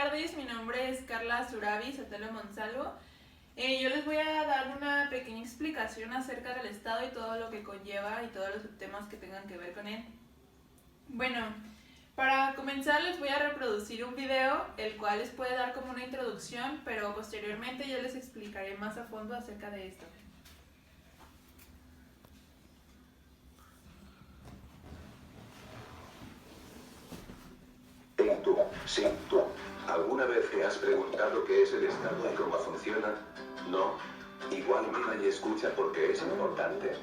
tardes, mi nombre es Carla Surabi Sotelo Monsalvo. Yo les voy a dar una pequeña explicación acerca del Estado y todo lo que conlleva y todos los subtemas que tengan que ver con él. Bueno, para comenzar les voy a reproducir un video, el cual les puede dar como una introducción, pero posteriormente yo les explicaré más a fondo acerca de esto. ¿Tú alguna vez te has preguntado qué es el Estado y cómo funciona? ¿No? Igual mira y escucha porque es importante.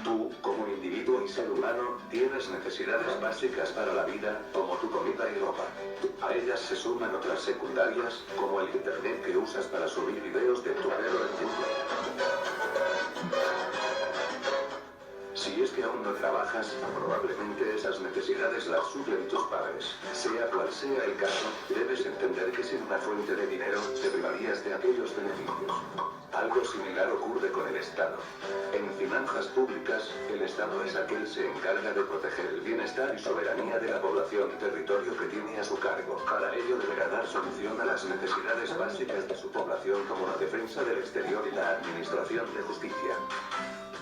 Tú, como individuo y ser humano, tienes necesidades básicas para la vida, como tu comida y ropa. A ellas se suman otras secundarias, como el internet que usas para subir videos de tu perro en YouTube. Si es que aún no trabajas, probablemente esas necesidades las suplen tus padres. Sea cual sea el caso, debes entender que sin una fuente de dinero, te privarías de aquellos beneficios. Algo similar ocurre con el Estado. En finanzas públicas, el Estado es aquel que se encarga de proteger el bienestar y soberanía de la población y territorio que tiene a su cargo. Para ello deberá dar solución a las necesidades básicas de su población como la defensa del exterior y la administración de justicia.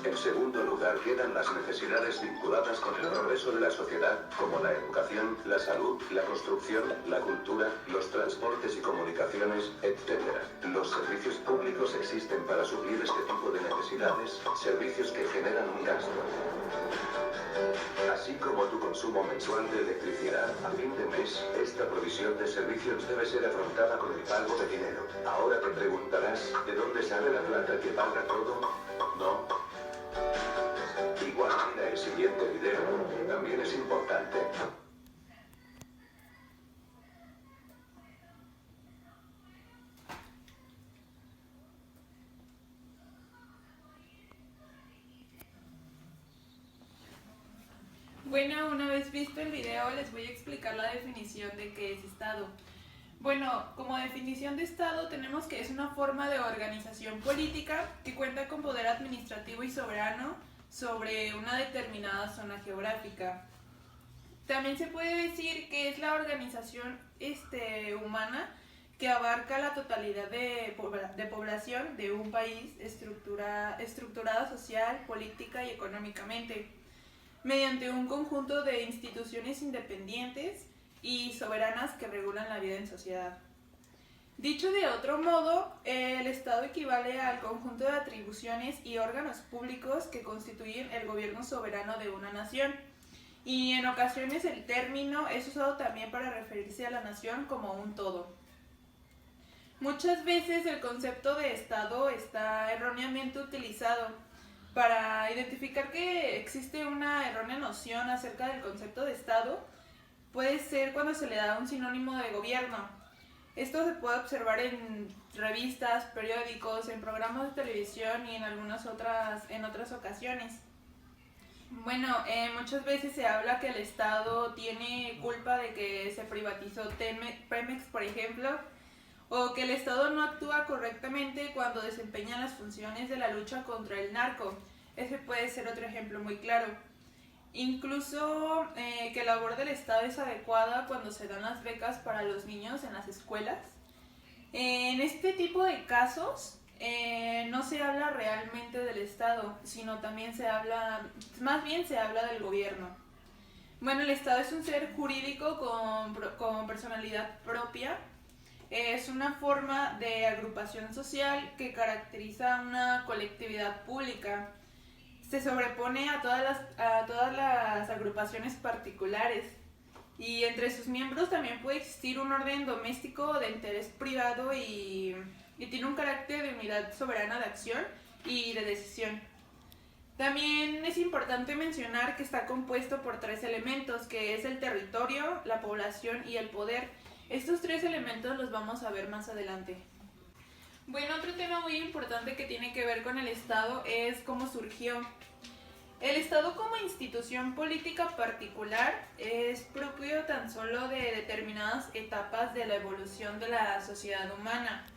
En segundo lugar quedan las necesidades vinculadas con el progreso de la sociedad, como la educación, la salud, la construcción, la cultura, los transportes y comunicaciones, etc. Los servicios públicos existen para suplir este tipo de necesidades, servicios que generan un gasto. Así como tu consumo mensual de electricidad, a fin de mes, esta provisión de servicios debe ser afrontada con el pago de dinero. Ahora te preguntarás, ¿de dónde sale la plata que paga todo? ¿No? Igual mira el siguiente video, también es importante. Bueno, una vez visto el video les voy a explicar la definición de qué es Estado. Bueno, como definición de Estado tenemos que es una forma de organización política que cuenta con poder administrativo y soberano sobre una determinada zona geográfica. También se puede decir que es la organización humana que abarca la totalidad de población de un país estructurada social, política y económicamente, mediante un conjunto de instituciones independientes y soberanas que regulan la vida en sociedad. Dicho de otro modo, el Estado equivale al conjunto de atribuciones y órganos públicos que constituyen el gobierno soberano de una nación, y en ocasiones el término es usado también para referirse a la nación como un todo. Muchas veces el concepto de Estado está erróneamente utilizado para identificar que existe una errónea noción acerca del concepto de Estado. Puede ser cuando se le da un sinónimo de gobierno. Esto se puede observar en revistas, periódicos, en programas de televisión y en otras ocasiones. Bueno, muchas veces se habla que el Estado tiene culpa de que se privatizó Pemex, por ejemplo, o que el Estado no actúa correctamente cuando desempeña las funciones de la lucha contra el narco. Ese puede ser otro ejemplo muy claro. Incluso que la labor del Estado es adecuada cuando se dan las becas para los niños en las escuelas. En este tipo de casos no se habla realmente del Estado, sino también más bien se habla del gobierno. Bueno, el Estado es un ser jurídico con personalidad propia. Es una forma de agrupación social que caracteriza una colectividad pública. Se sobrepone a todas las agrupaciones particulares, y entre sus miembros también puede existir un orden doméstico de interés privado y tiene un carácter de unidad soberana de acción y de decisión. También es importante mencionar que está compuesto por 3 elementos, que es el territorio, la población y el poder. Estos 3 elementos los vamos a ver más adelante. Bueno, otro tema muy importante que tiene que ver con el Estado es cómo surgió. El Estado como institución política particular es propio tan solo de determinadas etapas de la evolución de la sociedad humana.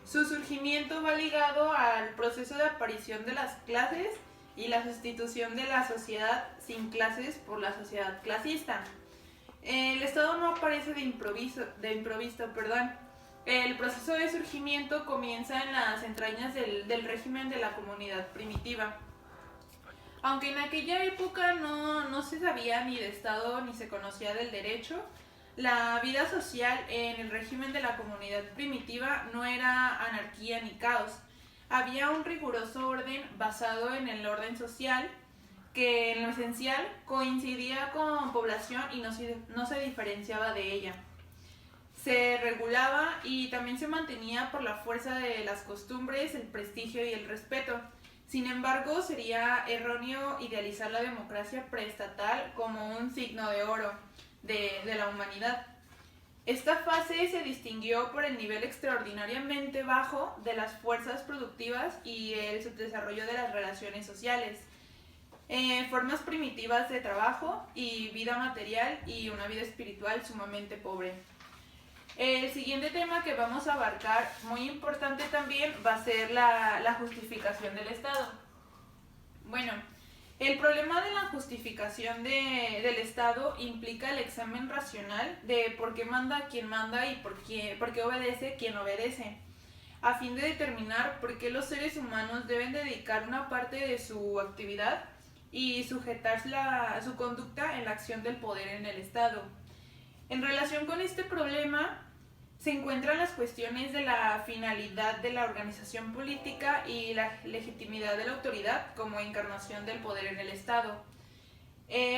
Su surgimiento va ligado al proceso de aparición de las clases y la sustitución de la sociedad sin clases por la sociedad clasista. El Estado no aparece de improviso, perdón. El proceso de surgimiento comienza en las entrañas del régimen de la comunidad primitiva. Aunque en aquella época no se sabía ni de Estado ni se conocía del derecho, la vida social en el régimen de la comunidad primitiva no era anarquía ni caos. Había un riguroso orden basado en el orden social que en lo esencial coincidía con población y no se diferenciaba de ella. Se regulaba y también se mantenía por la fuerza de las costumbres, el prestigio y el respeto. Sin embargo, sería erróneo idealizar la democracia preestatal como un signo de oro de la humanidad. Esta fase se distinguió por el nivel extraordinariamente bajo de las fuerzas productivas y el subdesarrollo de las relaciones sociales, formas primitivas de trabajo y vida material y una vida espiritual sumamente pobre. El siguiente tema que vamos a abarcar, muy importante también, va a ser la justificación del Estado. Bueno, el problema de la justificación del Estado implica el examen racional de por qué manda quien manda y por qué obedece quien obedece, a fin de determinar por qué los seres humanos deben dedicar una parte de su actividad y sujetar su conducta en la acción del poder en el Estado. En relación con este problema se encuentran las cuestiones de la finalidad de la organización política y la legitimidad de la autoridad como encarnación del poder en el Estado.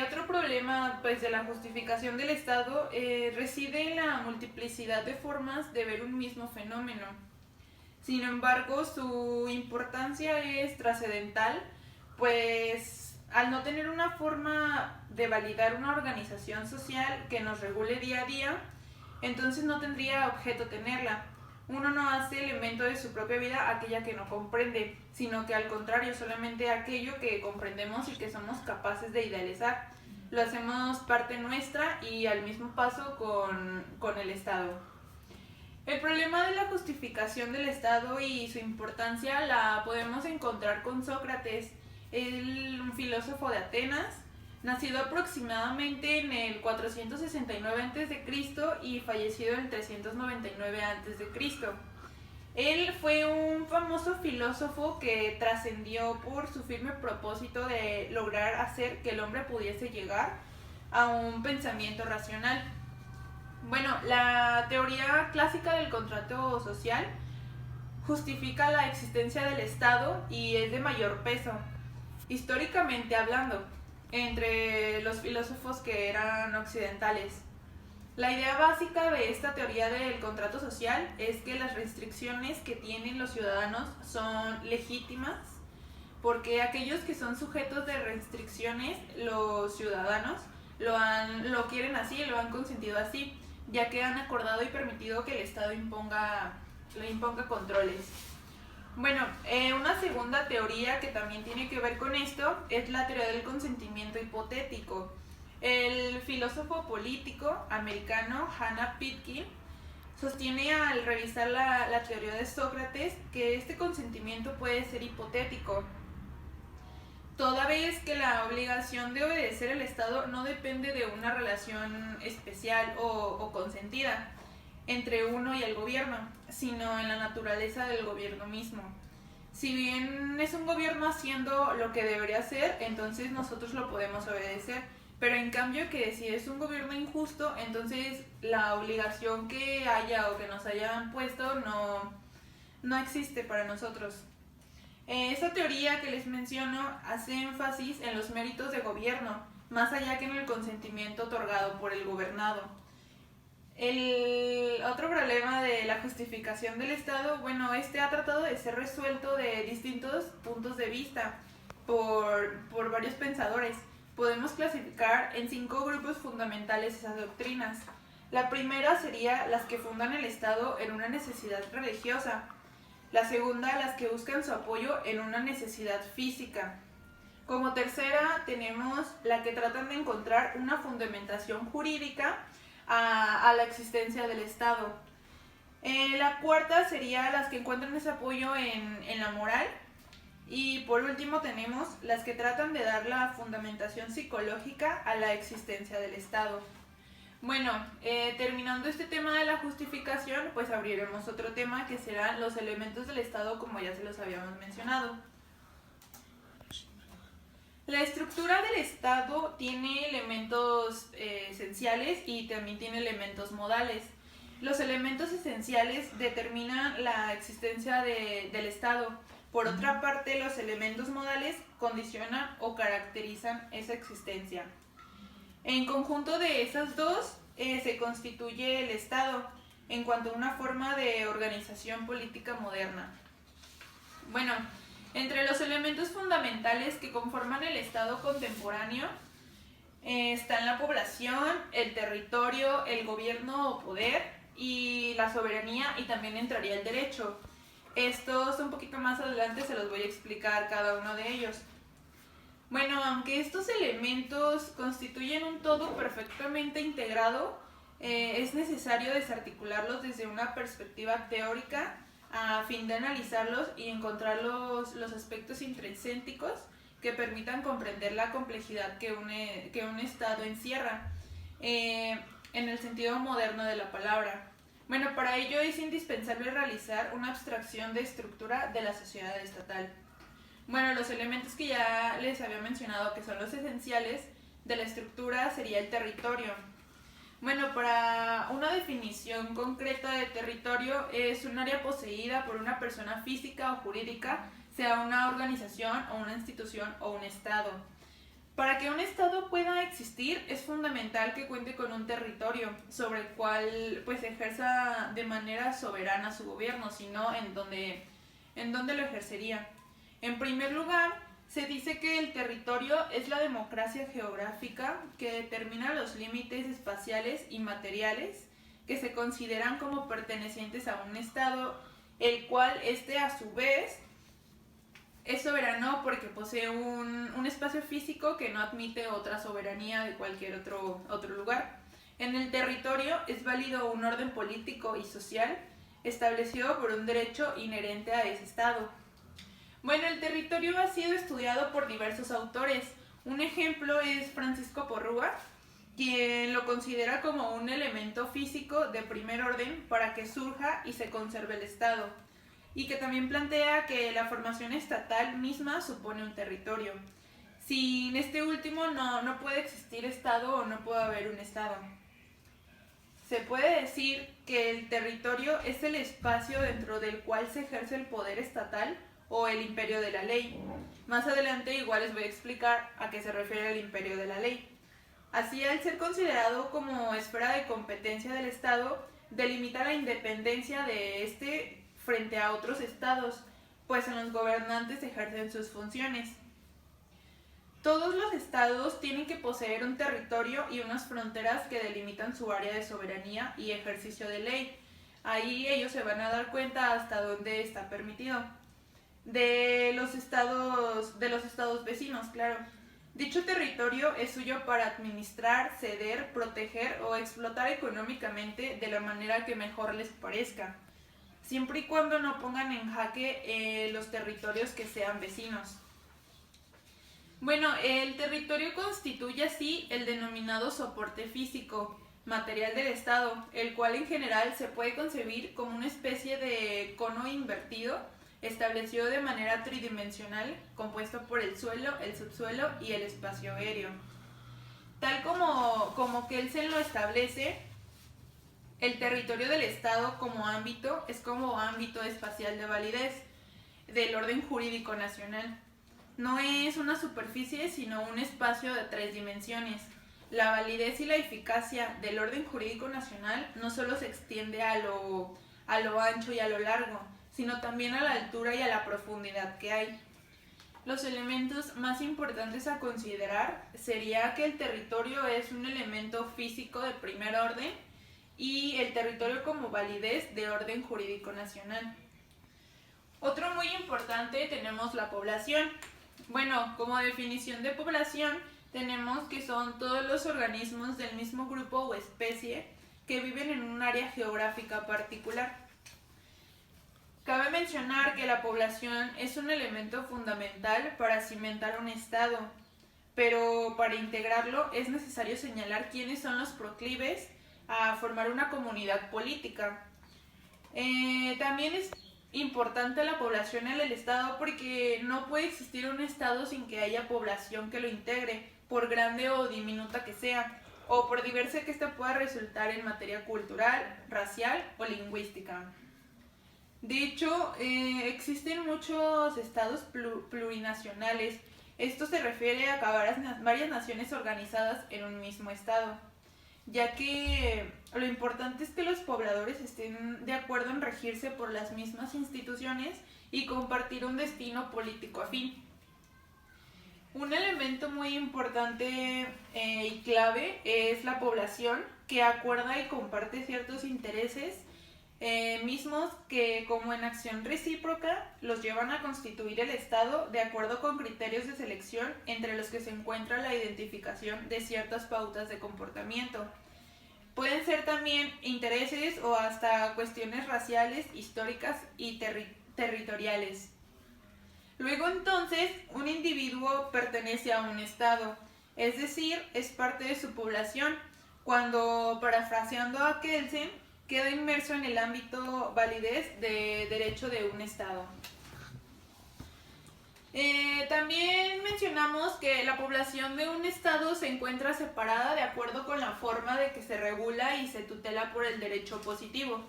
Otro problema de la justificación del Estado reside en la multiplicidad de formas de ver un mismo fenómeno. Sin embargo, su importancia es trascendental, pues al no tener una forma de validar una organización social que nos regule día a día, entonces no tendría objeto tenerla. Uno no hace elemento de su propia vida aquella que no comprende, sino que al contrario, solamente aquello que comprendemos y que somos capaces de idealizar. Lo hacemos parte nuestra y al mismo paso con el Estado. El problema de la justificación del Estado y su importancia la podemos encontrar con Sócrates, un filósofo de Atenas, nacido aproximadamente en el 469 a.C. y fallecido en el 399 a.C. Él fue un famoso filósofo que trascendió por su firme propósito de lograr hacer que el hombre pudiese llegar a un pensamiento racional. Bueno, la teoría clásica del contrato social justifica la existencia del Estado y es de mayor peso, históricamente hablando, entre los filósofos que eran occidentales. La idea básica de esta teoría del contrato social es que las restricciones que tienen los ciudadanos son legítimas, porque aquellos que son sujetos de restricciones, los ciudadanos, lo quieren así, lo han consentido así, ya que han acordado y permitido que el Estado le imponga controles. Bueno, una segunda teoría que también tiene que ver con esto es la teoría del consentimiento hipotético. El filósofo político americano Hannah Pitkin sostiene al revisar la teoría de Sócrates que este consentimiento puede ser hipotético, toda vez que la obligación de obedecer al Estado no depende de una relación especial o consentida entre uno y el gobierno, sino en la naturaleza del gobierno mismo. Si bien es un gobierno haciendo lo que debería hacer, entonces nosotros lo podemos obedecer, pero en cambio que si es un gobierno injusto, entonces la obligación que haya o que nos hayan puesto no existe para nosotros. Esta teoría que les menciono hace énfasis en los méritos de gobierno, más allá que en el consentimiento otorgado por el gobernado. El otro problema de la justificación del Estado, bueno, este ha tratado de ser resuelto de distintos puntos de vista por varios pensadores. Podemos clasificar en 5 grupos fundamentales esas doctrinas. La primera sería las que fundan el Estado en una necesidad religiosa. La segunda, las que buscan su apoyo en una necesidad física. Como tercera, tenemos la que tratan de encontrar una fundamentación jurídica a la existencia del Estado. La cuarta sería las que encuentran ese apoyo en la moral. Y por último tenemos las que tratan de dar la fundamentación psicológica a la existencia del Estado. Bueno, terminando este tema de la justificación, pues abriremos otro tema que serán los elementos del Estado, como ya se los habíamos mencionado. La estructura del Estado tiene elementos esenciales y también tiene elementos modales. Los elementos esenciales determinan la existencia del Estado. Por otra parte, los elementos modales condicionan o caracterizan esa existencia. En conjunto de esas dos se constituye el Estado en cuanto a una forma de organización política moderna. Bueno, entre los elementos fundamentales que conforman el Estado contemporáneo están la población, el territorio, el gobierno o poder y la soberanía, y también entraría el derecho. Estos un poquito más adelante se los voy a explicar cada uno de ellos. Bueno, aunque estos elementos constituyen un todo perfectamente integrado, es necesario desarticularlos desde una perspectiva teórica a fin de analizarlos y encontrar los aspectos intrínsetos que permitan comprender la complejidad que un Estado encierra, en el sentido moderno de la palabra. Bueno, para ello es indispensable realizar una abstracción de estructura de la sociedad estatal. Bueno, los elementos que ya les había mencionado, que son los esenciales de la estructura, sería el territorio. Bueno, para una definición concreta de territorio, es un área poseída por una persona física o jurídica, sea una organización o una institución o un estado. Para que un estado pueda existir, es fundamental que cuente con un territorio sobre el cual pues ejerza de manera soberana su gobierno, sino en donde lo ejercería. En primer lugar, se dice que el territorio es la democracia geográfica que determina los límites espaciales y materiales que se consideran como pertenecientes a un estado, el cual a su vez es soberano porque posee un espacio físico que no admite otra soberanía de cualquier otro lugar. En el territorio es válido un orden político y social establecido por un derecho inherente a ese estado. Bueno, el territorio ha sido estudiado por diversos autores. Un ejemplo es Francisco Porrúa, quien lo considera como un elemento físico de primer orden para que surja y se conserve el Estado, y que también plantea que la formación estatal misma supone un territorio. Sin este último no puede existir Estado o no puede haber un Estado. Se puede decir que el territorio es el espacio dentro del cual se ejerce el poder estatal o el imperio de la ley. Más adelante igual les voy a explicar a qué se refiere el imperio de la ley. Así, al ser considerado como esfera de competencia del Estado, delimita la independencia de este frente a otros estados, pues en los gobernantes ejercen sus funciones. Todos los estados tienen que poseer un territorio y unas fronteras que delimitan su área de soberanía y ejercicio de ley. Ahí ellos se van a dar cuenta hasta dónde está permitido. De los estados vecinos, claro. Dicho territorio es suyo para administrar, ceder, proteger o explotar económicamente de la manera que mejor les parezca, siempre y cuando no pongan en jaque los territorios que sean vecinos. Bueno, el territorio constituye así el denominado soporte físico, material del Estado, el cual en general se puede concebir como una especie de cono invertido, establecido de manera tridimensional, compuesto por el suelo, el subsuelo y el espacio aéreo. Tal como Kelsen lo establece, el territorio del Estado como ámbito es como ámbito espacial de validez del orden jurídico nacional. No es una superficie, sino un espacio de 3 dimensiones. La validez y la eficacia del orden jurídico nacional no solo se extiende a lo ancho y a lo largo, sino también a la altura y a la profundidad que hay. Los elementos más importantes a considerar sería que el territorio es un elemento físico de primer orden y el territorio como validez de orden jurídico nacional. Otro muy importante tenemos la población. Bueno, como definición de población tenemos que son todos los organismos del mismo grupo o especie que viven en un área geográfica particular. Cabe mencionar que la población es un elemento fundamental para cimentar un estado, pero para integrarlo es necesario señalar quiénes son los proclives a formar una comunidad política. También es importante la población en el Estado porque no puede existir un Estado sin que haya población que lo integre, por grande o diminuta que sea, o por diversa que ésta pueda resultar en materia cultural, racial o lingüística. De hecho, existen muchos estados plurinacionales. Esto se refiere a varias naciones organizadas en un mismo estado, ya que lo importante es que los pobladores estén de acuerdo en regirse por las mismas instituciones y compartir un destino político afín. Un elemento muy importante y clave es la población, que acuerda y comparte ciertos intereses mismos que, como en acción recíproca, los llevan a constituir el Estado de acuerdo con criterios de selección entre los que se encuentra la identificación de ciertas pautas de comportamiento. Pueden ser también intereses o hasta cuestiones raciales, históricas y territoriales. Luego entonces, un individuo pertenece a un Estado, es decir, es parte de su población, cuando, parafraseando a Kelsen, queda inmerso en el ámbito validez de derecho de un Estado. También mencionamos que la población de un Estado se encuentra separada de acuerdo con la forma de que se regula y se tutela por el derecho positivo.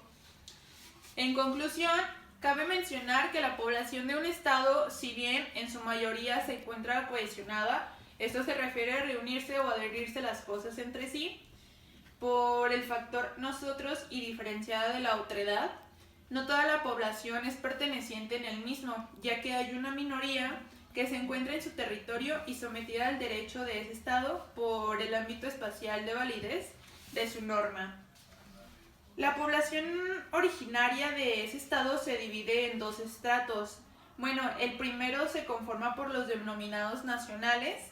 En conclusión, cabe mencionar que la población de un Estado, si bien en su mayoría se encuentra cohesionada, esto se refiere a reunirse o adherirse las cosas entre sí, por el factor nosotros y diferenciada de la otredad, no toda la población es perteneciente en el mismo, ya que hay una minoría que se encuentra en su territorio y sometida al derecho de ese Estado por el ámbito espacial de validez de su norma. La población originaria de ese Estado se divide en dos estratos. Bueno, el primero se conforma por los denominados nacionales,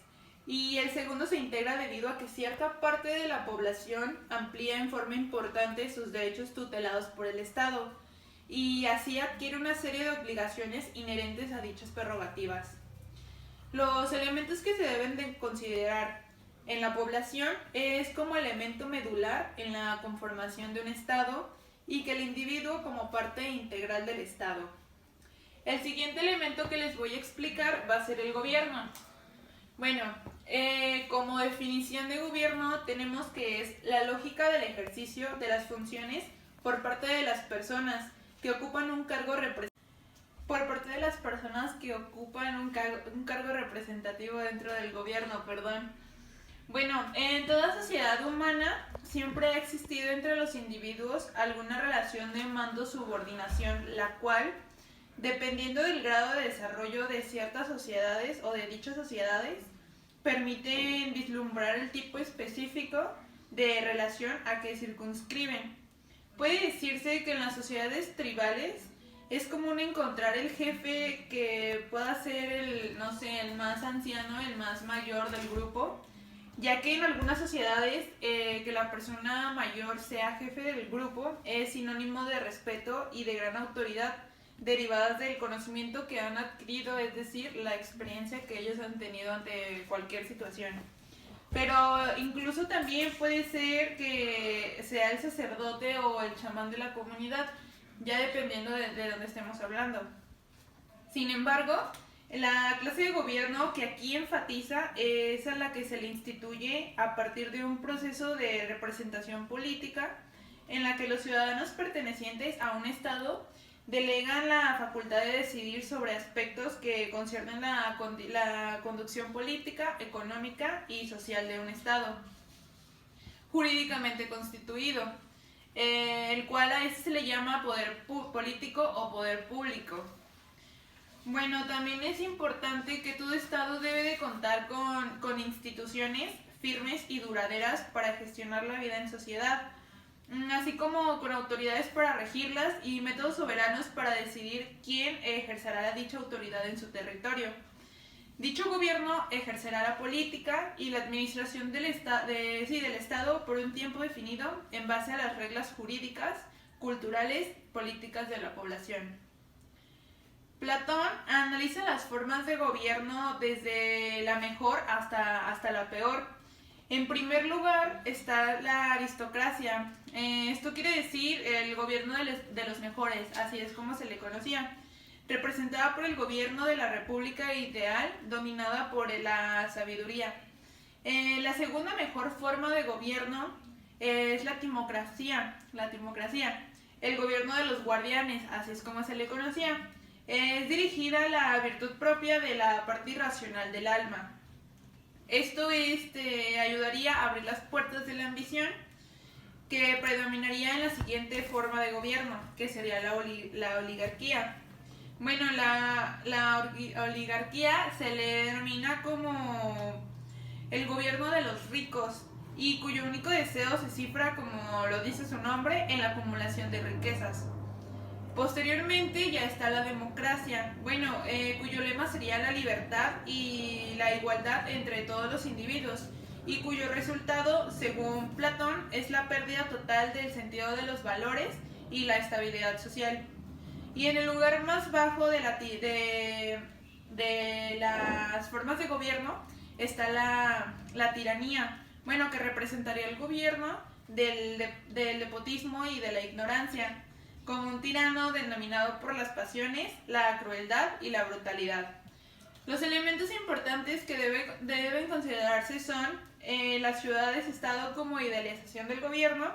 y el segundo se integra debido a que cierta parte de la población amplía en forma importante sus derechos tutelados por el Estado y así adquiere una serie de obligaciones inherentes a dichas prerrogativas. Los elementos que se deben de considerar en la población es como elemento medular en la conformación de un Estado y que el individuo como parte integral del Estado. El siguiente elemento que les voy a explicar va a ser el gobierno. Bueno, como definición de gobierno tenemos que es la lógica del ejercicio de las funciones por parte de las personas que ocupan un cargo representativo dentro del gobierno, Bueno, en toda sociedad humana siempre ha existido entre los individuos alguna relación de mando-subordinación, la cual, dependiendo del grado de desarrollo de ciertas sociedades o de dichas sociedades, permiten vislumbrar el tipo específico de relación a que circunscriben. Puede decirse que en las sociedades tribales es común encontrar el jefe que pueda ser el más anciano, el más mayor del grupo, ya que en algunas sociedades que la persona mayor sea jefe del grupo es sinónimo de respeto y de gran autoridad, derivadas del conocimiento que han adquirido, es decir, la experiencia que ellos han tenido ante cualquier situación. Pero incluso también puede ser que sea el sacerdote o el chamán de la comunidad, ya dependiendo de dónde estemos hablando. Sin embargo, la clase de gobierno que aquí enfatiza es a la que se le instituye a partir de un proceso de representación política en la que los ciudadanos pertenecientes a un Estado delegan la facultad de decidir sobre aspectos que conciernen la conducción política, económica y social de un Estado jurídicamente constituido, el cual a ese se le llama poder político o poder público. Bueno, también es importante que todo Estado debe de contar con instituciones firmes y duraderas para gestionar la vida en sociedad, así como con autoridades para regirlas y métodos soberanos para decidir quién ejercerá dicha autoridad en su territorio. Dicho gobierno ejercerá la política y la administración del Estado por un tiempo definido en base a las reglas jurídicas, culturales, políticas de la población. Platón analiza las formas de gobierno desde la mejor hasta la peor. En primer lugar está la aristocracia. Esto quiere decir el gobierno de los mejores, así es como se le conocía. Representada por el gobierno de la república ideal, dominada por la sabiduría. La segunda mejor forma de gobierno es la timocracia. El gobierno de los guardianes, así es como se le conocía. Es dirigida a la virtud propia de la parte irracional del alma. Esto ayudaría a abrir las puertas de la ambición, que predominaría en la siguiente forma de gobierno, que sería la oligarquía. Bueno, la oligarquía se le denomina como el gobierno de los ricos y cuyo único deseo se cifra, como lo dice su nombre, en la acumulación de riquezas. Posteriormente ya está la democracia, cuyo lema sería la libertad y la igualdad entre todos los individuos, y cuyo resultado, según Platón, es la pérdida total del sentido de los valores y la estabilidad social. Y en el lugar más bajo de las formas de gobierno está la tiranía, que representaría el gobierno del despotismo y de la ignorancia, como un tirano denominado por las pasiones, la crueldad y la brutalidad. Los elementos importantes que deben considerarse son las ciudades-estado como idealización del gobierno,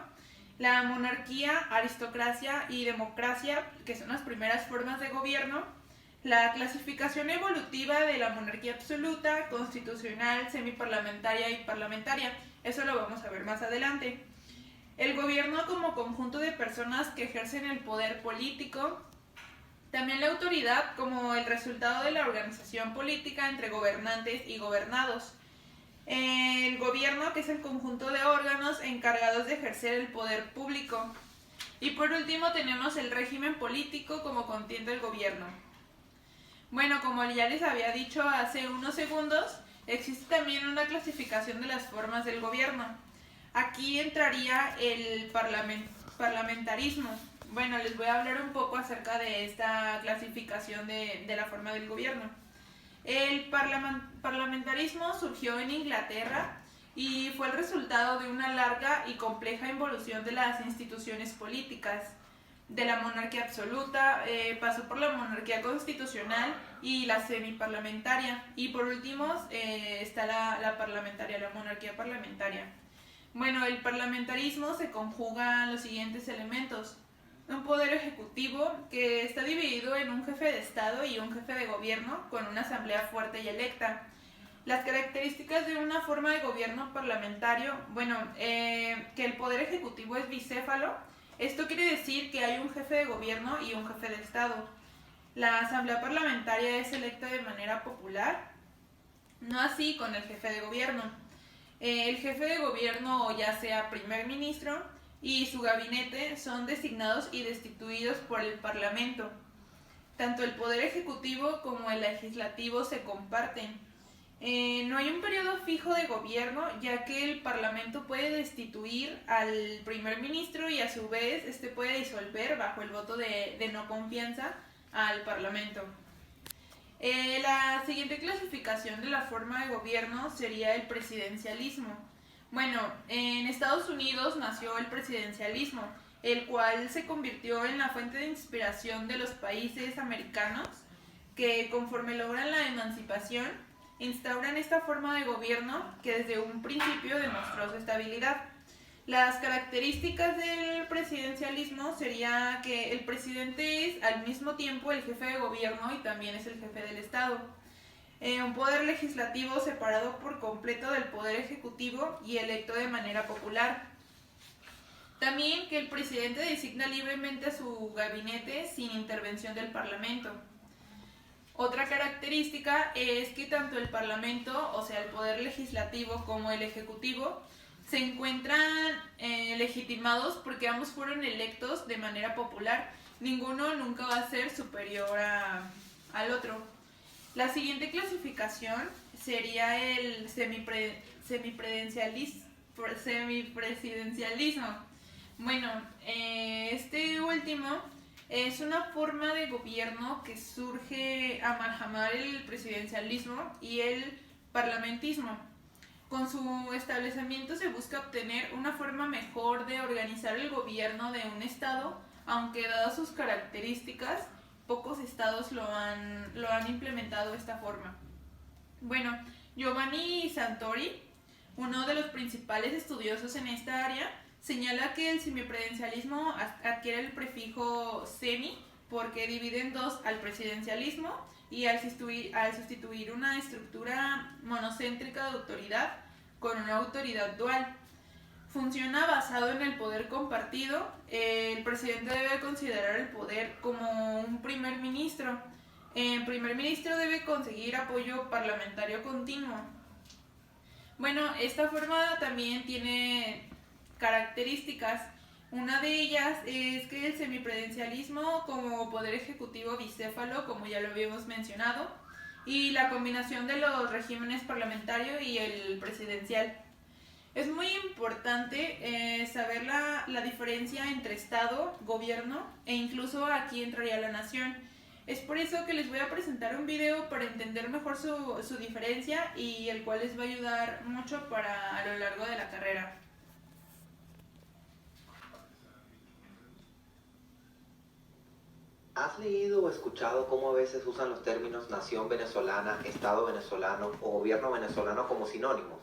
la monarquía, aristocracia y democracia, que son las primeras formas de gobierno, la clasificación evolutiva de la monarquía absoluta, constitucional, semiparlamentaria y parlamentaria. Eso lo vamos a ver más adelante. El gobierno como conjunto de personas que ejercen el poder político. También la autoridad como el resultado de la organización política entre gobernantes y gobernados. El gobierno, que es el conjunto de órganos encargados de ejercer el poder público. Y por último tenemos el régimen político como contiene el gobierno. Como ya les había dicho hace unos segundos, existe también una clasificación de las formas del gobierno. Aquí entraría el parlamentarismo. Les voy a hablar un poco acerca de esta clasificación de la forma del gobierno. El parlamentarismo surgió en Inglaterra y fue el resultado de una larga y compleja evolución de las instituciones políticas. De la monarquía absoluta, pasó por la monarquía constitucional y la semiparlamentaria. Y por último está la monarquía parlamentaria. El parlamentarismo se conjuga los siguientes elementos. Un poder ejecutivo que está dividido en un jefe de Estado y un jefe de gobierno con una asamblea fuerte y electa. Las características de una forma de gobierno parlamentario, que el poder ejecutivo es bicéfalo. Esto quiere decir que hay un jefe de gobierno y un jefe de Estado. La asamblea parlamentaria es electa de manera popular, no así con el jefe de gobierno. El jefe de gobierno, o ya sea primer ministro, y su gabinete son designados y destituidos por el Parlamento. Tanto el poder ejecutivo como el legislativo se comparten. No hay un periodo fijo de gobierno, ya que el Parlamento puede destituir al primer ministro y a su vez puede disolver bajo el voto de no confianza al Parlamento. La siguiente clasificación de la forma de gobierno sería el presidencialismo. En Estados Unidos nació el presidencialismo, el cual se convirtió en la fuente de inspiración de los países americanos que, conforme logran la emancipación, instauran esta forma de gobierno que desde un principio demostró su estabilidad. Las características del presidencialismo sería que el presidente es al mismo tiempo el jefe de gobierno y también es el jefe del Estado. Un poder legislativo separado por completo del poder ejecutivo y electo de manera popular. También que el presidente designa libremente a su gabinete sin intervención del Parlamento. Otra característica es que tanto el Parlamento, o sea el poder legislativo, como el ejecutivo se encuentran legitimados porque ambos fueron electos de manera popular. Ninguno nunca va a ser superior al otro. La siguiente clasificación sería el semipresidencialismo. Este último Es una forma de gobierno que surge a amalgamar el presidencialismo y el parlamentismo. Con su establecimiento se busca obtener una forma mejor de organizar el gobierno de un estado, aunque dadas sus características, pocos estados lo han implementado de esta forma. Bueno, Giovanni Santori, uno de los principales estudiosos en esta área, señala que el semipresidencialismo adquiere el prefijo semi porque divide en dos al presidencialismo y al sustituir una estructura monocéntrica de autoridad con una autoridad dual. Funciona basado en el poder compartido. El presidente debe considerar el poder como un primer ministro. El primer ministro debe conseguir apoyo parlamentario continuo. Bueno, esta forma también tiene características. Una de ellas es que el semipresidencialismo como poder ejecutivo bicéfalo, como ya lo habíamos mencionado, y la combinación de los regímenes parlamentario y el presidencial. Es muy importante saber la diferencia entre Estado, gobierno e incluso aquí entraría la nación. Es por eso que les voy a presentar un video para entender mejor su diferencia y el cual les va a ayudar mucho a lo largo de la carrera. ¿Has leído o escuchado cómo a veces usan los términos nación venezolana, Estado venezolano o gobierno venezolano como sinónimos?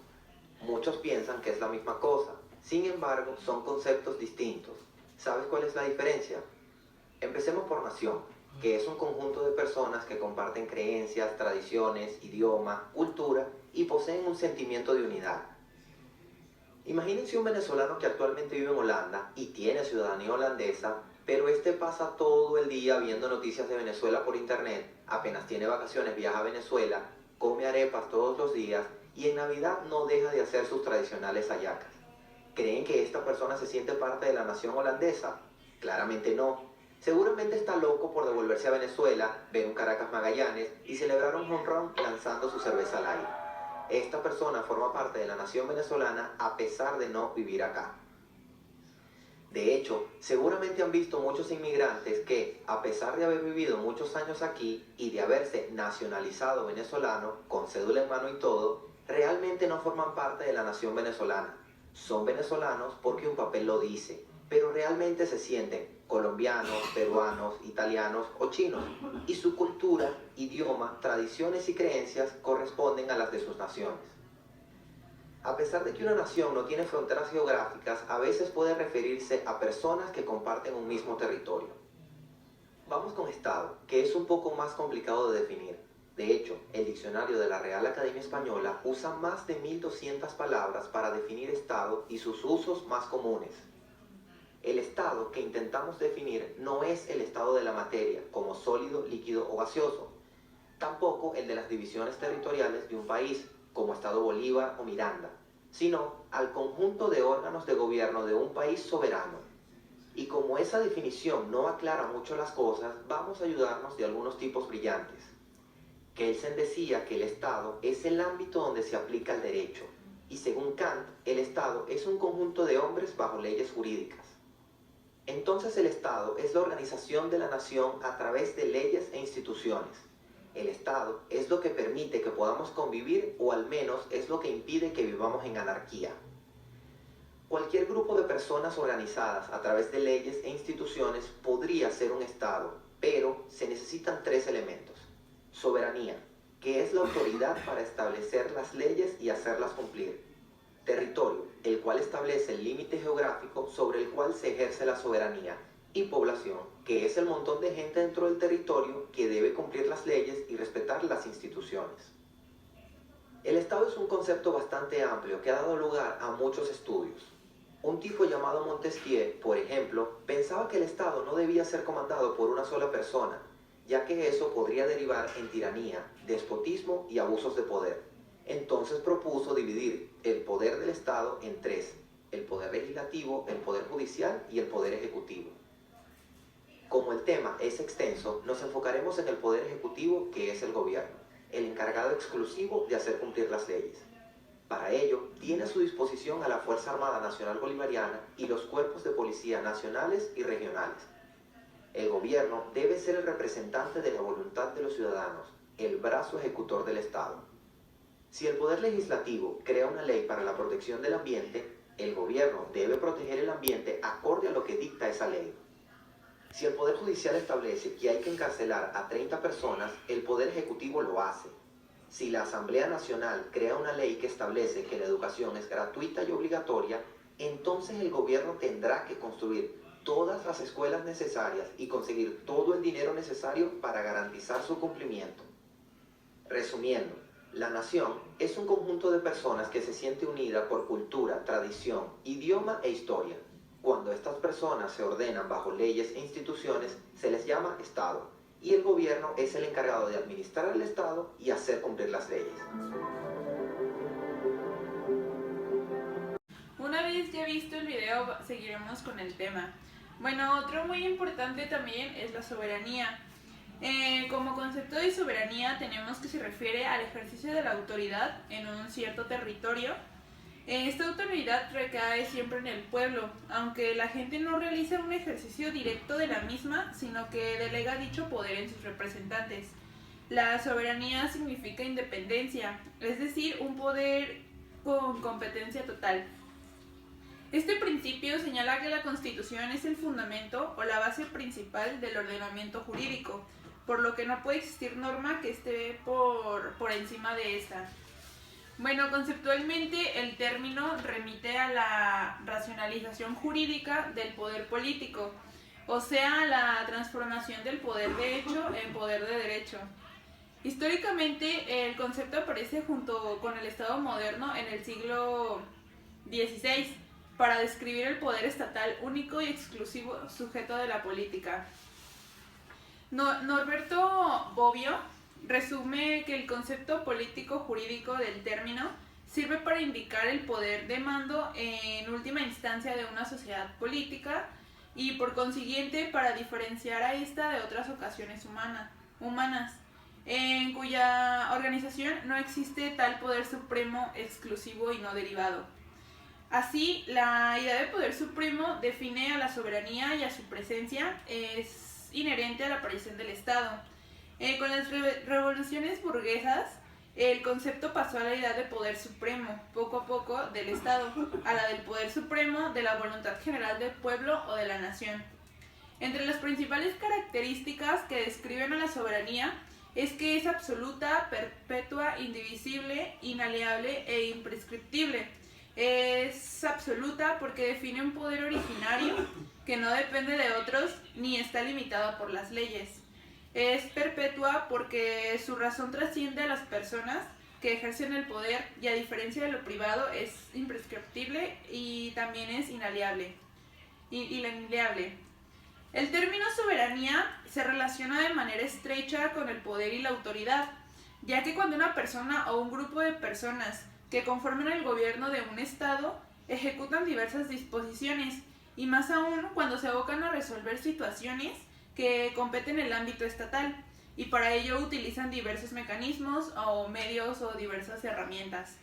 Muchos piensan que es la misma cosa, sin embargo son conceptos distintos. ¿Sabes cuál es la diferencia? Empecemos por nación, que es un conjunto de personas que comparten creencias, tradiciones, idioma, cultura y poseen un sentimiento de unidad. Imagínense un venezolano que actualmente vive en Holanda y tiene ciudadanía holandesa, pero este pasa todo el día viendo noticias de Venezuela por internet, apenas tiene vacaciones viaja a Venezuela, come arepas todos los días y en Navidad no deja de hacer sus tradicionales hallacas. ¿Creen que esta persona se siente parte de la nación holandesa? Claramente no. Seguramente está loco por devolverse a Venezuela, ver un Caracas Magallanes y celebrar un home run lanzando su cerveza al aire. Esta persona forma parte de la nación venezolana a pesar de no vivir acá. De hecho, seguramente han visto muchos inmigrantes que, a pesar de haber vivido muchos años aquí y de haberse nacionalizado venezolano, con cédula en mano y todo, realmente no forman parte de la nación venezolana. Son venezolanos porque un papel lo dice, pero realmente se sienten colombianos, peruanos, italianos o chinos, y su cultura, idioma, tradiciones y creencias corresponden a las de sus naciones. A pesar de que una nación no tiene fronteras geográficas, a veces puede referirse a personas que comparten un mismo territorio. Vamos con Estado, que es un poco más complicado de definir. De hecho, el diccionario de la Real Academia Española usa más de 1200 palabras para definir Estado y sus usos más comunes. El estado que intentamos definir no es el estado de la materia, como sólido, líquido o gaseoso. Tampoco el de las divisiones territoriales de un país, como Estado Bolívar o Miranda, sino al conjunto de órganos de gobierno de un país soberano. Y como esa definición no aclara mucho las cosas, vamos a ayudarnos de algunos tipos brillantes. Kelsen decía que el Estado es el ámbito donde se aplica el derecho, y según Kant, el Estado es un conjunto de hombres bajo leyes jurídicas. Entonces el Estado es la organización de la nación a través de leyes e instituciones. El Estado es lo que permite que podamos convivir o al menos es lo que impide que vivamos en anarquía. Cualquier grupo de personas organizadas a través de leyes e instituciones podría ser un Estado, pero se necesitan tres elementos. Soberanía, que es la autoridad para establecer las leyes y hacerlas cumplir. Territorio, el cual establece el límite geográfico sobre el cual se ejerce la soberanía. Y población, que es el montón de gente dentro del territorio que debe cumplir las leyes y respetar las instituciones. El Estado es un concepto bastante amplio que ha dado lugar a muchos estudios. Un tipo llamado Montesquieu, por ejemplo, pensaba que el Estado no debía ser comandado por una sola persona, ya que eso podría derivar en tiranía, despotismo y abusos de poder. Entonces propuso dividir el poder del Estado en tres: el poder legislativo, el poder judicial y el poder ejecutivo. Como el tema es extenso, nos enfocaremos en el poder ejecutivo, que es el gobierno, el encargado exclusivo de hacer cumplir las leyes. Para ello, tiene a su disposición a la Fuerza Armada Nacional Bolivariana y los cuerpos de policía nacionales y regionales. El gobierno debe ser el representante de la voluntad de los ciudadanos, el brazo ejecutor del Estado. Si el Poder Legislativo crea una ley para la protección del ambiente, el gobierno debe proteger el ambiente acorde a lo que dicta esa ley. Si el Poder Judicial establece que hay que encarcelar a 30 personas, el Poder Ejecutivo lo hace. Si la Asamblea Nacional crea una ley que establece que la educación es gratuita y obligatoria, entonces el gobierno tendrá que construir todas las escuelas necesarias y conseguir todo el dinero necesario para garantizar su cumplimiento. Resumiendo, la nación es un conjunto de personas que se siente unida por cultura, tradición, idioma e historia. Cuando estas personas se ordenan bajo leyes e instituciones, se les llama Estado, y el gobierno es el encargado de administrar el Estado y hacer cumplir las leyes. Una vez ya visto el video, seguiremos con el tema. Bueno, otro muy importante también es la soberanía. Como concepto de soberanía tenemos que se refiere al ejercicio de la autoridad en un cierto territorio. Esta autoridad recae siempre en el pueblo, aunque la gente no realiza un ejercicio directo de la misma, sino que delega dicho poder en sus representantes. La soberanía significa independencia, es decir, un poder con competencia total. Este principio señala que la Constitución es el fundamento o la base principal del ordenamiento jurídico, por lo que no puede existir norma que esté por encima de esta. Bueno, conceptualmente el término remite a la racionalización jurídica del poder político, o sea, la transformación del poder de hecho en poder de derecho. Históricamente el concepto aparece junto con el Estado moderno en el siglo XVI para describir el poder estatal único y exclusivo sujeto de la política. Norberto Bobbio resume que el concepto político-jurídico del término sirve para indicar el poder de mando en última instancia de una sociedad política y por consiguiente para diferenciar a esta de otras ocasiones humanas, en cuya organización no existe tal poder supremo exclusivo y no derivado. Así, la idea de poder supremo define a la soberanía y a su presencia es inherente a la aparición del Estado. Con las revoluciones burguesas, el concepto pasó a la idea de poder supremo, poco a poco, del Estado, a la del poder supremo de la voluntad general del pueblo o de la nación. Entre las principales características que describen a la soberanía es que es absoluta, perpetua, indivisible, inalienable e imprescriptible. Es absoluta porque define un poder originario que no depende de otros ni está limitado por las leyes. Es perpetua porque su razón trasciende a las personas que ejercen el poder y a diferencia de lo privado es imprescriptible y también es inalienable. El término soberanía se relaciona de manera estrecha con el poder y la autoridad, ya que cuando una persona o un grupo de personas que conforman el gobierno de un estado ejecutan diversas disposiciones y más aún cuando se abocan a resolver situaciones que competen en el ámbito estatal y para ello utilizan diversos mecanismos o medios o diversas herramientas.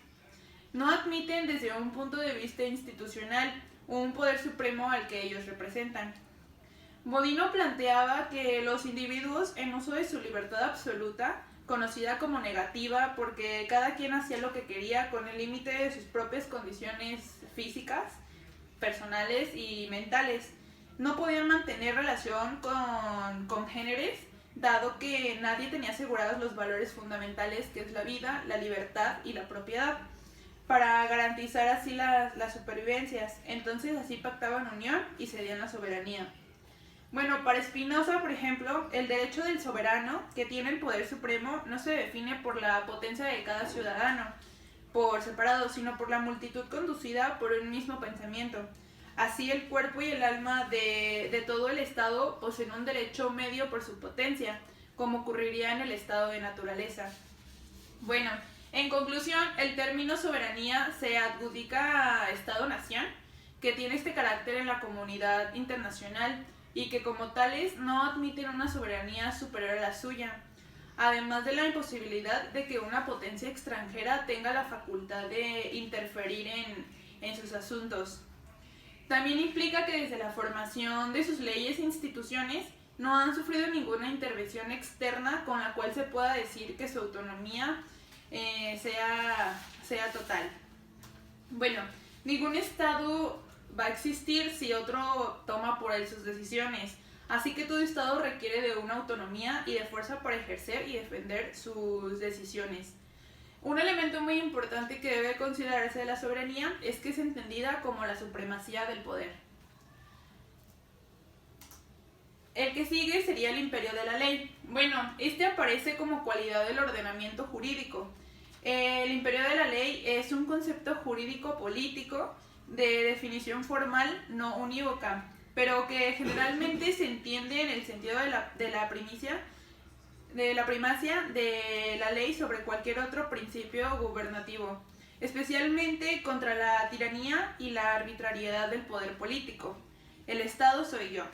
No admiten desde un punto de vista institucional un poder supremo al que ellos representan. Bodino planteaba que los individuos en uso de su libertad absoluta, conocida como negativa porque cada quien hacía lo que quería con el límite de sus propias condiciones físicas, personales y mentales, no podían mantener relación con congéneres, dado que nadie tenía asegurados los valores fundamentales que es la vida, la libertad y la propiedad, para garantizar así las supervivencias. Entonces así pactaban unión y cedían la soberanía. Bueno, para Spinoza, por ejemplo, el derecho del soberano, que tiene el poder supremo, no se define por la potencia de cada ciudadano, por separado, sino por la multitud conducida por un mismo pensamiento. Así el cuerpo y el alma de todo el Estado poseen un derecho medio por su potencia, como ocurriría en el estado de naturaleza. Bueno, en conclusión, el término soberanía se adjudica a Estado-nación, que tiene este carácter en la comunidad internacional y que como tales no admiten una soberanía superior a la suya, además de la imposibilidad de que una potencia extranjera tenga la facultad de interferir en sus asuntos. También implica que desde la formación de sus leyes e instituciones no han sufrido ninguna intervención externa con la cual se pueda decir que su autonomía sea total. Bueno, ningún Estado va a existir si otro toma por él sus decisiones, así que todo Estado requiere de una autonomía y de fuerza para ejercer y defender sus decisiones. Un elemento muy importante que debe considerarse de la soberanía es que es entendida como la supremacía del poder. El que sigue sería el imperio de la ley. Bueno, este aparece como cualidad del ordenamiento jurídico. El imperio de la ley es un concepto jurídico político de definición formal no unívoca, pero que generalmente se entiende en el sentido de la primacia de la ley sobre cualquier otro principio gubernativo, especialmente contra la tiranía y la arbitrariedad del poder político. El Estado soy yo.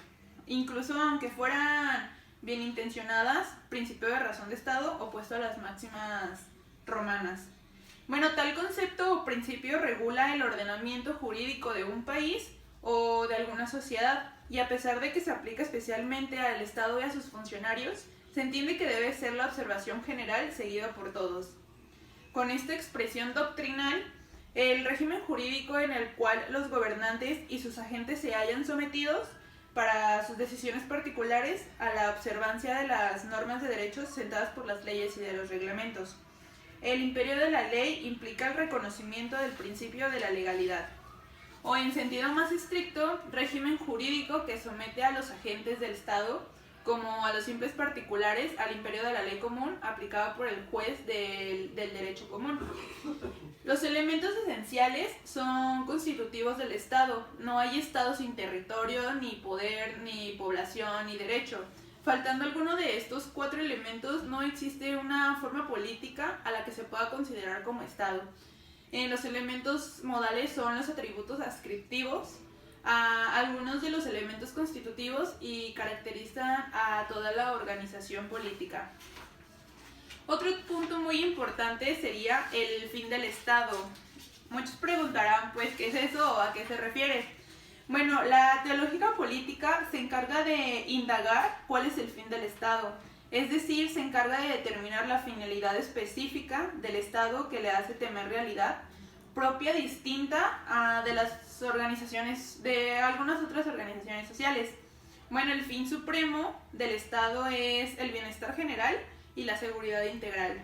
Incluso aunque fueran bien intencionadas, principio de razón de Estado opuesto a las máximas romanas. Bueno, tal concepto o principio regula el ordenamiento jurídico de un país o de alguna sociedad, y a pesar de que se aplica especialmente al Estado y a sus funcionarios, se entiende que debe ser la observación general seguida por todos. Con esta expresión doctrinal, el régimen jurídico en el cual los gobernantes y sus agentes se hallan sometidos para sus decisiones particulares a la observancia de las normas de derechos sentadas por las leyes y de los reglamentos. El imperio de la ley implica el reconocimiento del principio de la legalidad, o en sentido más estricto, régimen jurídico que somete a los agentes del Estado, como a los simples particulares, al imperio de la ley común aplicada por el juez del derecho común. Los elementos esenciales son constitutivos del Estado. No hay Estado sin territorio, ni poder, ni población, ni derecho. Faltando alguno de estos 4 elementos, no existe una forma política a la que se pueda considerar como Estado. Los elementos modales son los atributos adscriptivos a algunos de los elementos constitutivos y caracterizan a toda la organización política. Otro punto muy importante sería el fin del Estado. Muchos preguntarán, pues, ¿qué es eso o a qué se refiere? Bueno, la teología política se encarga de indagar cuál es el fin del Estado, es decir, se encarga de determinar la finalidad específica del Estado que le hace temer realidad propia distinta de las organizaciones, de algunas otras organizaciones sociales. Bueno, el fin supremo del Estado es el bienestar general y la seguridad integral.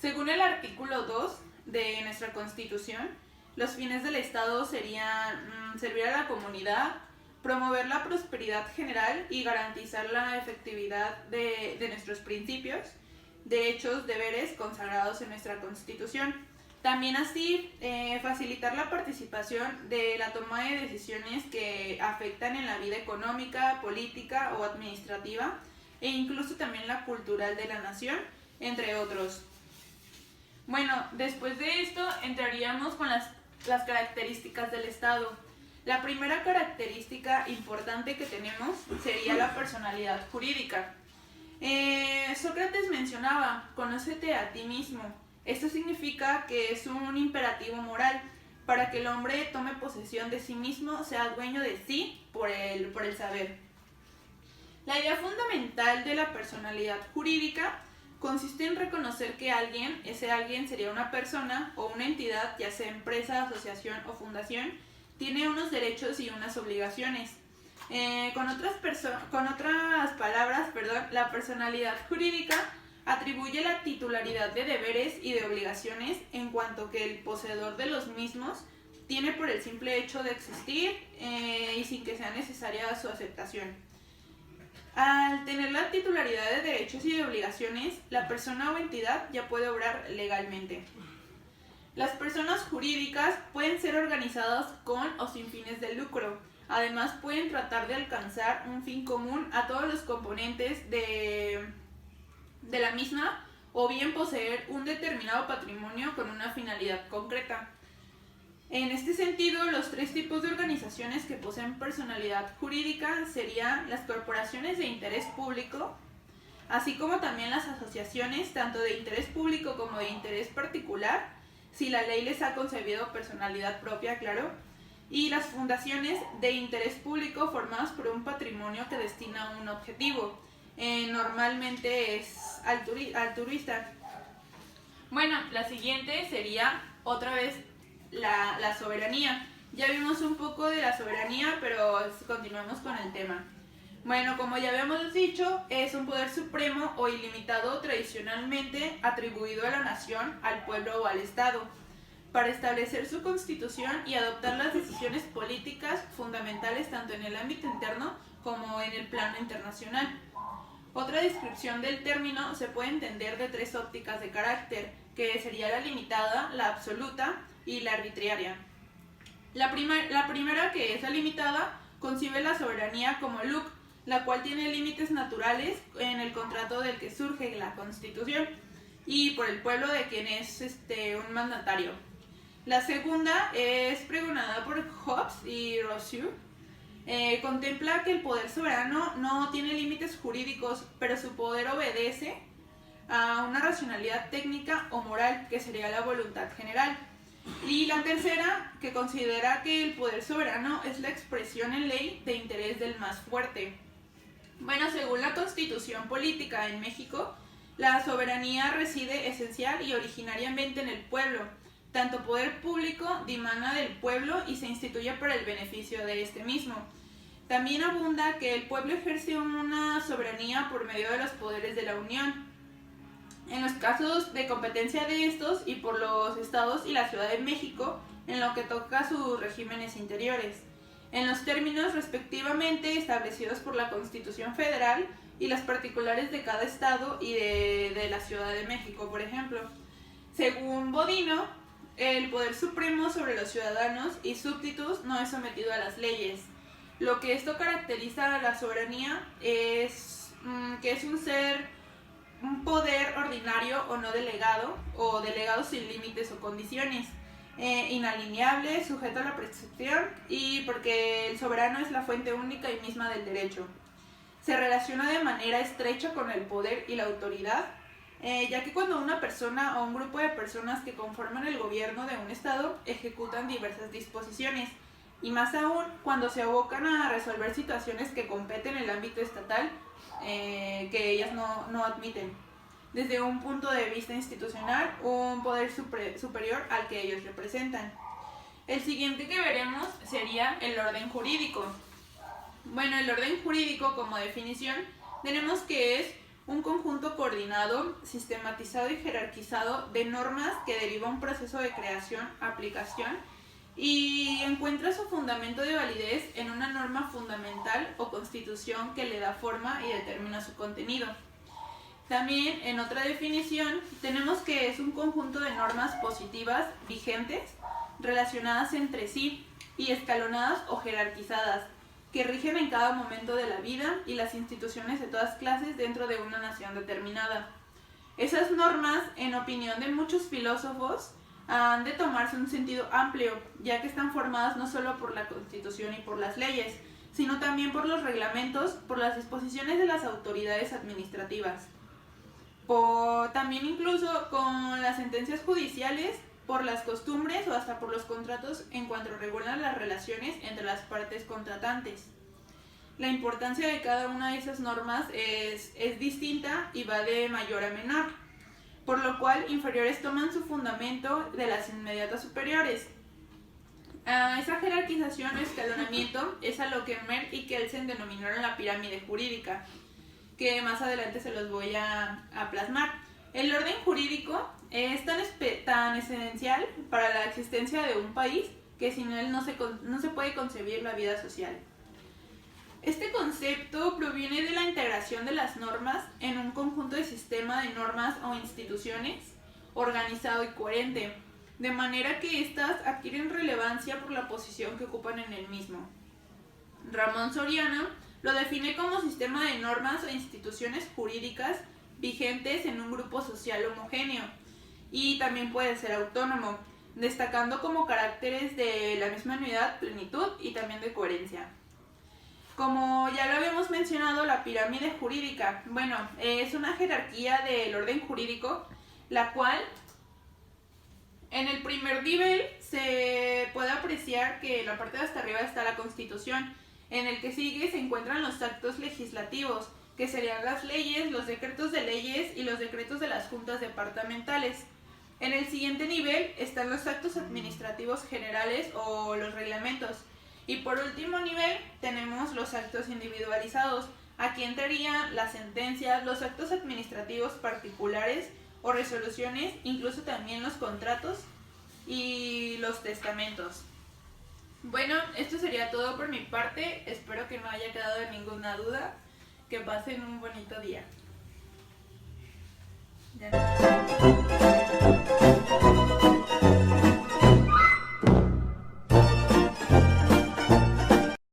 Según el artículo 2 de nuestra Constitución, los fines del Estado serían servir a la comunidad, promover la prosperidad general y garantizar la efectividad de nuestros principios, derechos, deberes consagrados en nuestra Constitución. También así facilitar la participación de la toma de decisiones que afectan en la vida económica, política o administrativa, e incluso también la cultural de la nación, entre otros. Bueno, después de esto entraríamos con las características del Estado. La primera característica importante que tenemos sería la personalidad jurídica. Sócrates mencionaba, conócete a ti mismo. Esto significa que es un imperativo moral para que el hombre tome posesión de sí mismo, sea dueño de sí por el saber. La idea fundamental de la personalidad jurídica consiste en reconocer que ese alguien sería una persona o una entidad, ya sea empresa, asociación o fundación, tiene unos derechos y unas obligaciones. Con otras palabras, la personalidad jurídica atribuye la titularidad de deberes y de obligaciones en cuanto que el poseedor de los mismos tiene por el simple hecho de existir y sin que sea necesaria su aceptación. Al tener la titularidad de derechos y de obligaciones, la persona o entidad ya puede obrar legalmente. Las personas jurídicas pueden ser organizadas con o sin fines de lucro. Además, pueden tratar de alcanzar un fin común a todos los componentes de la misma, o bien poseer un determinado patrimonio con una finalidad concreta. En este sentido, los 3 tipos de organizaciones que poseen personalidad jurídica serían las corporaciones de interés público, así como también las asociaciones, tanto de interés público como de interés particular, si la ley les ha concebido personalidad propia, claro, y las fundaciones de interés público formadas por un patrimonio que destina a un objetivo. Normalmente es altruista. Bueno, la siguiente sería otra vez la soberanía. Ya vimos un poco de la soberanía, pero continuamos con el tema. Bueno, como ya habíamos dicho, es un poder supremo o ilimitado tradicionalmente atribuido a la nación, al pueblo o al Estado, para establecer su constitución y adoptar las decisiones políticas fundamentales tanto en el ámbito interno como en el plano internacional. Otra descripción del término se puede entender de tres ópticas de carácter, que sería la limitada, la absoluta y la arbitraria. La primera, que es la limitada, concibe la soberanía como LUC, la cual tiene límites naturales en el contrato del que surge la Constitución y por el pueblo de quien es un mandatario. La segunda es pregonada por Hobbes y Rousseau. Contempla que el poder soberano no tiene límites jurídicos, pero su poder obedece a una racionalidad técnica o moral, que sería la voluntad general. Y la tercera, que considera que el poder soberano es la expresión en ley de interés del más fuerte. Bueno, según la Constitución Política en México, la soberanía reside esencial y originariamente en el pueblo. Tanto poder público dimana del pueblo y se instituye para el beneficio de este mismo. También abunda que el pueblo ejerce una soberanía por medio de los poderes de la Unión. En los casos de competencia de estos y por los estados y la Ciudad de México, en lo que toca a sus regímenes interiores, en los términos respectivamente establecidos por la Constitución Federal y las particulares de cada estado y de la Ciudad de México, por ejemplo. Según Bodino, el poder supremo sobre los ciudadanos y súbditos no es sometido a las leyes. Lo que esto caracteriza a la soberanía es que es un poder ordinario o no delegado, o delegado sin límites o condiciones, inalienable, sujeto a la prescripción, y porque el soberano es la fuente única y misma del derecho. Se relaciona de manera estrecha con el poder y la autoridad, ya que cuando una persona o un grupo de personas que conforman el gobierno de un estado ejecutan diversas disposiciones, y más aún cuando se abocan a resolver situaciones que competen en el ámbito estatal, que ellas no admiten, desde un punto de vista institucional, un poder superior al que ellos representan. El siguiente que veremos sería el orden jurídico. Bueno, el orden jurídico, como definición, tenemos que es un conjunto coordinado, sistematizado y jerarquizado de normas que deriva un proceso de creación, aplicación y encuentra su fundamento de validez en una norma fundamental o constitución que le da forma y determina su contenido. También, en otra definición, tenemos que es un conjunto de normas positivas vigentes, relacionadas entre sí y escalonadas o jerarquizadas, que rigen en cada momento de la vida y las instituciones de todas clases dentro de una nación determinada. Esas normas, en opinión de muchos filósofos, han de tomarse un sentido amplio, ya que están formadas no solo por la Constitución y por las leyes, sino también por los reglamentos, por las disposiciones de las autoridades administrativas, también incluso con las sentencias judiciales, por las costumbres o hasta por los contratos en cuanto regulan las relaciones entre las partes contratantes. La importancia de cada una de esas normas es distinta y va de mayor a menor, por lo cual inferiores toman su fundamento de las inmediatas superiores. Esa jerarquización o escalonamiento es a lo que Merck y Kelsen denominaron la pirámide jurídica, que más adelante se los voy a plasmar. El orden jurídico es tan esencial para la existencia de un país que sin él no se puede concebir la vida social. Este concepto proviene de la integración de las normas en un conjunto de sistema de normas o instituciones organizado y coherente, de manera que éstas adquieren relevancia por la posición que ocupan en el mismo. Ramón Soriano lo define como sistema de normas o instituciones jurídicas vigentes en un grupo social homogéneo, y también puede ser autónomo, destacando como caracteres de la misma unidad, plenitud y también de coherencia. Como ya lo habíamos mencionado, la pirámide jurídica, es una jerarquía del orden jurídico, la cual En el primer nivel se puede apreciar que en la parte de hasta arriba está la Constitución. En el que sigue se encuentran los actos legislativos, que serían las leyes, los decretos de leyes y los decretos de las juntas departamentales. En el siguiente nivel están los actos administrativos generales o los reglamentos. Y por último nivel tenemos los actos individualizados. Aquí entrarían las sentencias, los actos administrativos particulares o resoluciones, incluso también los contratos y los testamentos. Bueno, esto sería todo por mi parte. Espero que no haya quedado ninguna duda. Que pasen un bonito día. Ya.